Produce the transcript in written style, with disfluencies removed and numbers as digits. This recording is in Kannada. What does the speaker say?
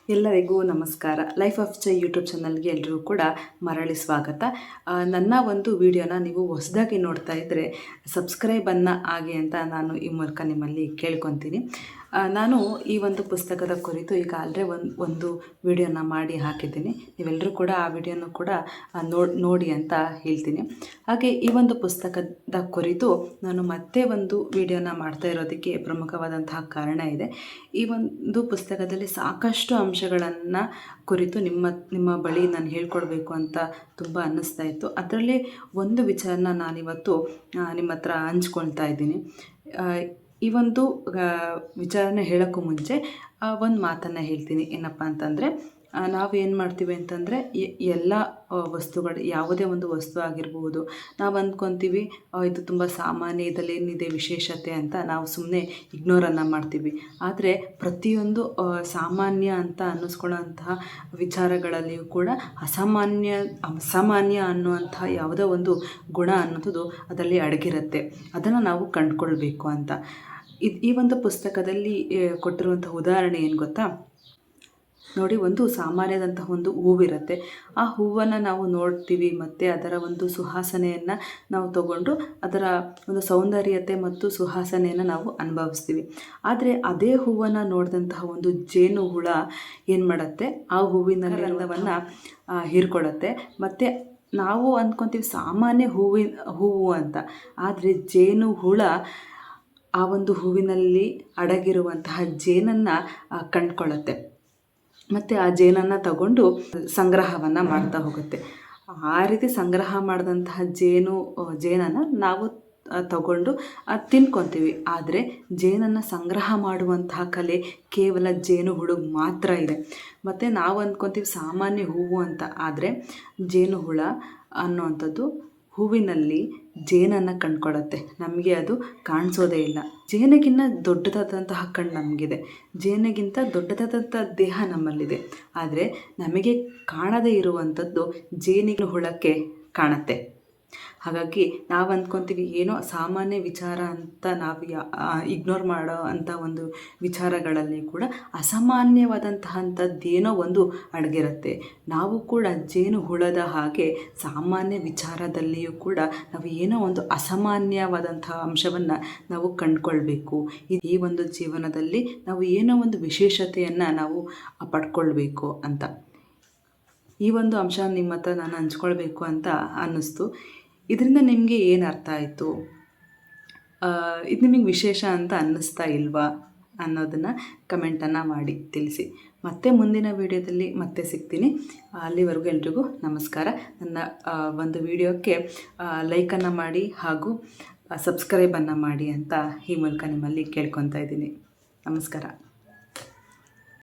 ಎಲ್ಲರಿಗೂ ನಮಸ್ಕಾರ. ಲೈಫ್ ಆಫ್ ಚೈ ಯೂಟ್ಯೂಬ್ ಚಾನಲ್ಗೆ ಎಲ್ರಿಗೂ ಕೂಡ ಮರಳಿ ಸ್ವಾಗತ. ನನ್ನ ಒಂದು ವಿಡಿಯೋನ ನೀವು ಹೊಸದಾಗಿ ನೋಡ್ತಾ ಇದ್ದರೆ ಸಬ್ಸ್ಕ್ರೈಬನ್ನು ಆಗಿ ಅಂತ ನಾನು ಈ ಮೂಲಕ ನಿಮ್ಮಲ್ಲಿ ಕೇಳ್ಕೊತೀನಿ. ನಾನು ಈ ಒಂದು ಪುಸ್ತಕದ ಕುರಿತು ಈಗ ಆಲ್ರೆಡಿ ಒಂದು ವಿಡಿಯೋನ ಮಾಡಿ ಹಾಕಿದ್ದೀನಿ. ನೀವೆಲ್ಲರೂ ಕೂಡ ಆ ವಿಡಿಯೋನ ಕೂಡ ನೋಡಿ ಅಂತ ಹೇಳ್ತೀನಿ. ಹಾಗೆ ಈ ಒಂದು ಪುಸ್ತಕದ ಕುರಿತು ನಾನು ಮತ್ತೆ ಒಂದು ವಿಡಿಯೋನ ಮಾಡ್ತಾ ಇರೋದಕ್ಕೆ ಪ್ರಮುಖವಾದಂತಹ ಕಾರಣ ಇದೆ. ಈ ಒಂದು ಪುಸ್ತಕದಲ್ಲಿ ಸಾಕಷ್ಟು ಅಂಶಗಳನ್ನು ಕುರಿತು ನಿಮ್ಮ ಬಳಿ ನಾನು ಹೇಳ್ಕೊಡ್ಬೇಕು ಅಂತ ತುಂಬ ಅನ್ನಿಸ್ತಾ ಇತ್ತು. ಅದರಲ್ಲೇ ಒಂದು ವಿಚಾರನ ನಾನಿವತ್ತು ನಿಮ್ಮ ಹತ್ರ ಹಂಚ್ಕೊಳ್ತಾ ಇದ್ದೀನಿ. ಈ ಒಂದು ವಿಚಾರನ ಹೇಳೋಕ್ಕೂ ಮುಂಚೆ ಒಂದು ಮಾತನ್ನು ಹೇಳ್ತೀನಿ. ಏನಪ್ಪ ಅಂತಂದರೆ, ನಾವೇನು ಮಾಡ್ತೀವಿ ಅಂತಂದರೆ ಎಲ್ಲ ವಸ್ತುಗಳು, ಯಾವುದೇ ಒಂದು ವಸ್ತು ಆಗಿರ್ಬೋದು, ನಾವು ಅಂದ್ಕೊತೀವಿ ಇದು ತುಂಬ ಸಾಮಾನ್ಯ, ಇದರಲ್ಲೇನಿದೆ ವಿಶೇಷತೆ ಅಂತ ನಾವು ಸುಮ್ಮನೆ ಇಗ್ನೋರನ್ನು ಮಾಡ್ತೀವಿ. ಆದರೆ ಪ್ರತಿಯೊಂದು ಸಾಮಾನ್ಯ ಅಂತ ಅನ್ನಿಸ್ಕೊಳ್ಳೋಂತಹ ವಿಚಾರಗಳಲ್ಲಿಯೂ ಕೂಡ ಅಸಾಮಾನ್ಯ ಅನ್ನುವಂತಹ ಯಾವುದೋ ಒಂದು ಗುಣ ಅನ್ನೋದು ಅದರಲ್ಲಿ ಅಡಗಿರುತ್ತೆ. ಅದನ್ನು ನಾವು ಕಂಡುಕೊಳ್ಬೇಕು ಅಂತ ಈ ಒಂದು ಪುಸ್ತಕದಲ್ಲಿ ಕೊಟ್ಟಿರುವಂಥ ಉದಾಹರಣೆ ಏನು ಗೊತ್ತಾ? ನೋಡಿ, ಒಂದು ಸಾಮಾನ್ಯದಂತಹ ಒಂದು ಹೂವಿರುತ್ತೆ. ಆ ಹೂವನ್ನು ನಾವು ನೋಡ್ತೀವಿ ಮತ್ತು ಅದರ ಒಂದು ಸುವಾಸನೆಯನ್ನು ನಾವು ತಗೊಂಡು ಅದರ ಒಂದು ಸೌಂದರ್ಯತೆ ಮತ್ತು ಸುವಾಸನೆಯನ್ನು ನಾವು ಅನುಭವಿಸ್ತೀವಿ. ಆದರೆ ಅದೇ ಹೂವನ್ನು ನೋಡಿದಂತಹ ಒಂದು ಜೇನು ಹುಳ ಏನು ಮಾಡುತ್ತೆ, ಆ ಹೂವಿನ ಗಂಧವನ್ನು ಹೀರ್ಕೊಳ್ಳುತ್ತೆ. ಮತ್ತು ನಾವು ಅಂದ್ಕೊತೀವಿ ಸಾಮಾನ್ಯ ಹೂವು ಅಂತ. ಆದರೆ ಜೇನು ಹುಳ ಆ ಒಂದು ಹೂವಿನಲ್ಲಿ ಅಡಗಿರುವಂತಹ ಜೇನನ್ನು ಕಂಡುಕೊಳ್ಳುತ್ತೆ ಮತ್ತು ಆ ಜೇನನ್ನು ತಗೊಂಡು ಸಂಗ್ರಹವನ್ನು ಮಾಡ್ತಾ ಹೋಗುತ್ತೆ. ಆ ರೀತಿ ಸಂಗ್ರಹ ಮಾಡಿದಂತಹ ಜೇನನ್ನು ನಾವು ತಗೊಂಡು ತಿನ್ಕೊತೀವಿ. ಆದರೆ ಜೇನನ್ನು ಸಂಗ್ರಹ ಮಾಡುವಂತಹ ಕಲೆ ಕೇವಲ ಜೇನು ಹುಳುಗೆ ಮಾತ್ರ ಇದೆ. ಮತ್ತು ನಾವು ಅಂದ್ಕೊತೀವಿ ಸಾಮಾನ್ಯ ಹೂವು ಅಂತ. ಆದರೆ ಜೇನು ಹುಳ ಅನ್ನುವಂಥದ್ದು ಹೂವಿನಲ್ಲಿ ಜೇನನ್ನು ಕಂಡುಕೊಳ್ಳುತ್ತೆ. ನಮಗೆ ಅದು ಕಾಣಿಸೋದೇ ಇಲ್ಲ. ಜೇನಿಗಿಂತ ದೊಡ್ಡದಾದಂತಹ ಕಣ್ಣು ನಮಗಿದೆ, ಜೇನಿಗಿಂತ ದೊಡ್ಡದಾದಂಥ ದೇಹ ನಮ್ಮಲ್ಲಿದೆ. ಆದರೆ ನಮಗೆ ಕಾಣದೇ ಇರುವಂಥದ್ದು ಜೇನಿನ ಹುಳಕ್ಕೆ ಕಾಣುತ್ತೆ. ಹಾಗಾಗಿ ನಾವು ಅಂದ್ಕೊತೀವಿ ಏನೋ ಸಾಮಾನ್ಯ ವಿಚಾರ ಅಂತ ನಾವು ಇಗ್ನೋರ್ ಮಾಡೋ ಅಂಥ ಒಂದು ವಿಚಾರಗಳಲ್ಲಿ ಕೂಡ ಅಸಾಮಾನ್ಯವಾದಂತಹದ್ದೇನೋ ಒಂದು ಅಡಗಿರುತ್ತೆ. ನಾವು ಕೂಡ ಜೇನು ಹುಳದ ಹಾಗೆ ಸಾಮಾನ್ಯ ವಿಚಾರದಲ್ಲಿಯೂ ಕೂಡ ನಾವು ಏನೋ ಒಂದು ಅಸಾಮಾನ್ಯವಾದಂತಹ ಅಂಶವನ್ನು ನಾವು ಕಂಡುಕೊಳ್ಬೇಕು. ಈ ಒಂದು ಜೀವನದಲ್ಲಿ ನಾವು ಏನೋ ಒಂದು ವಿಶೇಷತೆಯನ್ನು ನಾವು ಪಡ್ಕೊಳ್ಬೇಕು ಅಂತ ಈ ಒಂದು ಅಂಶ ನಿಮ್ಮ ಹತ್ರ ನಾನು ಹಂಚ್ಕೊಳ್ಬೇಕು ಅಂತ ಅನ್ನಿಸ್ತು. ಇದರಿಂದ ನಿಮಗೆ ಏನು ಅರ್ಥ ಆಯಿತು? ಇದು ನಿಮಗೆ ವಿಶೇಷ ಅಂತ ಅನ್ನಿಸ್ತಾ ಇಲ್ವಾ ಅನ್ನೋದನ್ನು ಕಮೆಂಟನ್ನು ಮಾಡಿ ತಿಳಿಸಿ. ಮತ್ತೆ ಮುಂದಿನ ವಿಡಿಯೋದಲ್ಲಿ ಮತ್ತೆ ಸಿಗ್ತೀನಿ. ಅಲ್ಲಿವರೆಗೂ ಎಲ್ರಿಗೂ ನಮಸ್ಕಾರ. ನನ್ನ ಒಂದು ವಿಡಿಯೋಕ್ಕೆ ಲೈಕನ್ನು ಮಾಡಿ ಹಾಗೂ ಸಬ್ಸ್ಕ್ರೈಬನ್ನು ಮಾಡಿ ಅಂತ ಈ ಮೂಲಕ ನಿಮ್ಮಲ್ಲಿ ಕೇಳ್ಕೊತಾ ಇದ್ದೀನಿ. ನಮಸ್ಕಾರ.